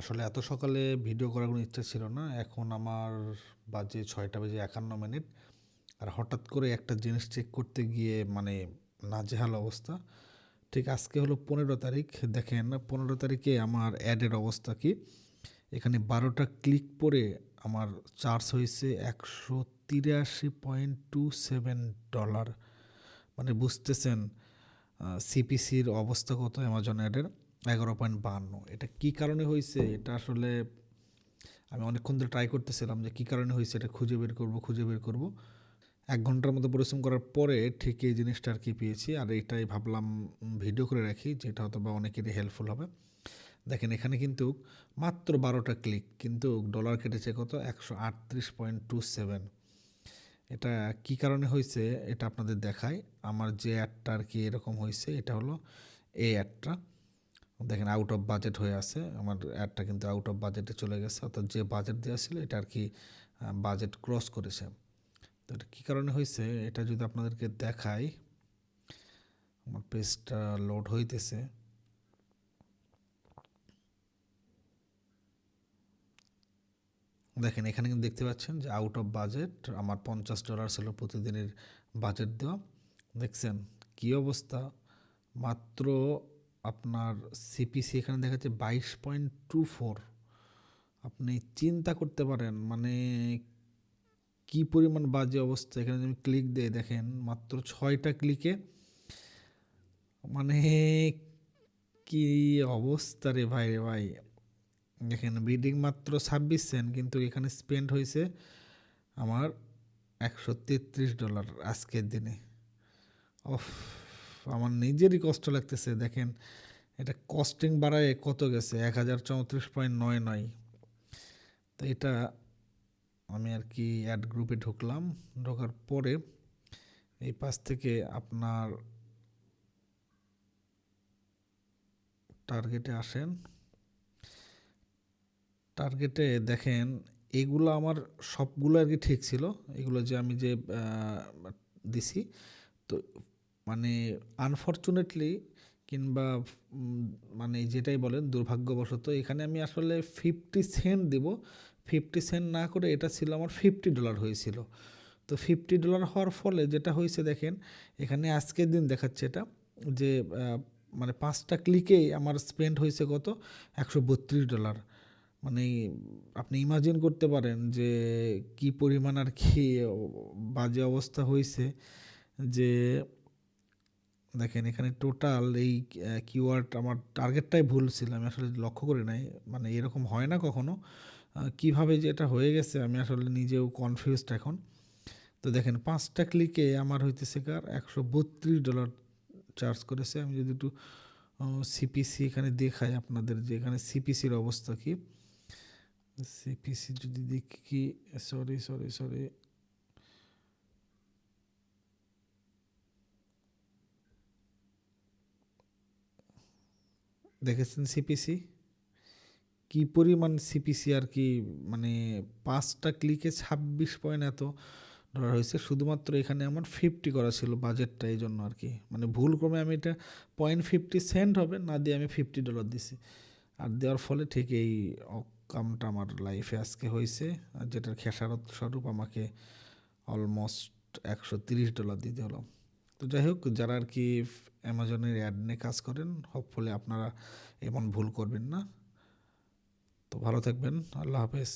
আসলে এত সকালে ভিডিও করার কোনো ইচ্ছা ছিল না। এখন আমার বাজে 6টা বেজে 51 মিনিট। আর হঠাৎ করে একটা জিনিস চেক করতে গিয়ে মানে নাজেহাল অবস্থা। ঠিক আজকে হলো 15 তারিখ। দেখেন 15 তারিখে আমার অ্যাডের অবস্থা কি। এখানে 12টা ক্লিক পরে আমার চার্জ হয়েছে $183.27। মানে বুঝতেছেন সিপিসির অবস্থা কত অ্যামাজন অ্যাডের। 11.52। এটা কি কারণে হয়েছে এটা আসলে আমি অনেকক্ষণ ধরে ট্রাই করতেছিলাম যে কী কারণে হয়েছে এটা খুঁজে বের করব। 1 ঘন্টার মতো পরিশ্রম করার পরে ঠিক এই জিনিসটা আর কি পেয়েছি। আর এটাই ভাবলাম ভিডিও করে রাখি, যেটা হয়তো বা অনেকেরই হেল্পফুল হবে। দেখেন এখানে কিন্তু মাত্র 12টা ক্লিক, কিন্তু ডলার কেটেছে কত 138.27। এটা কি কারণে হয়েছে এটা আপনাদের দেখায়। আমার যে অ্যাডটা আর কি এরকম হয়েছে, এটা হলো এই অ্যাডটা। দেখেন আউট অফ বাজেট হয়ে আছে, আমার অ্যাডটা কিন্তু আউট অফ বাজেটে চলে গেছে, অর্থাৎ যে বাজেট দেওয়া ছিল এটা আর কি বাজেট ক্রস করেছে। তো এটা কী কারণে হয়েছে এটা যদি আপনাদেরকে দেখাই, আমার পেজটা লোড হইতেছে। দেখেন এখানে কিন্তু দেখতে পাচ্ছেন যে আউট অফ বাজেট আমার $50 ছিল প্রতিদিনের বাজেট দেওয়া। দেখছেন কী অবস্থা। মাত্র আপনার সিপিসি এখানে দেখাচ্ছে 22.24। আপনি চিন্তা করতে পারেন মানে কি পরিমাণ বাজে অবস্থা। এখানে যদি আমি ক্লিক দিয়ে দেখেন মাত্র 6টা ক্লিকে মানে কি অবস্থা রে ভাই রে ভাই। দেখেন বিডিং মাত্র 26 সেন্ট, কিন্তু এখানে স্পেন্ড হয়েছে আমার $133 আজকের দিনে। অফ, আমার নিজেরই কষ্ট লাগতেছে। দেখেন এটা কস্টিং বাড়ায় কত গেছে 1034.99। তো এটা আমি আর কি অ্যাড গ্রুপে ঢুকলাম, ঢোকার পরে এই পাশ থেকে আপনার টার্গেটে আসেন। টার্গেটে দেখেন এগুলো আমার সবগুলো আর কি ঠিক ছিল, এগুলো যে আমি যে দিছি। তো মানে আনফর্চুনেটলি কিংবা মানে যেটাই বলেন দুর্ভাগ্যবশত এখানে আমি আসলে 50 সেন্ট দেব, 50 সেন্ট না করে এটা ছিল আমার $50 হয়েছিল। তো $50 হওয়ার ফলে যেটা হয়েছে দেখেন এখানে আজকের দিন দেখাচ্ছে এটা যে মানে 5টা ক্লিকেই আমার স্পেন্ড হয়েছে কত $132। মানে আপনি ইমাজিন করতে পারেন যে কি পরিমাণ আর কি বাজে অবস্থা হয়েছে। যে দেখেন এখানে টোটাল এই কিওয়ার্ড আমার টার্গেটটাই ভুল ছিল, আমি আসলে লক্ষ্য করি নাই। মানে এরকম হয় না কখনো, কিভাবে যে এটা হয়ে গেছে আমি আসলে নিজেও কনফিউজড এখন। তো দেখেন 5টা ক্লিকে আমার হইতেছে কার $132 চার্জ করেছে। আমি যদি একটু সিপিসি এখানে দেখাই আপনাদের যে এখানে সিপিসির অবস্থা কি। সিপিসি যদি দেখি, সরি দেখেছেন সিপিসি কি পরিমাণ সিপিসি আর কি। মানে 5টা ক্লিকে 26 পয়েন্ট এত ডলার হয়েছে। শুধুমাত্র এখানে আমার 50 করা ছিল বাজেটটা, এই জন্য আর কি মানে ভুল ক্রমে আমি এটা 0.50 সেন্ট হবে না দিয়ে আমি $50 দিছি। আর দেওয়ার ফলে ঠিক এই কামটা আমার লাইফে আজকে হয়েছে, আর যেটার খেসারত স্বরূপ আমাকে অলমোস্ট $130 দিতে হলো। তো যাই হোক, যারা আর কি অ্যামাজনের অ্যাড নিয়ে কাজ করেন হোপফুলি আপনারা এমন ভুল করবেন না। তো ভালো থাকবেন, আল্লাহ হাফেজ।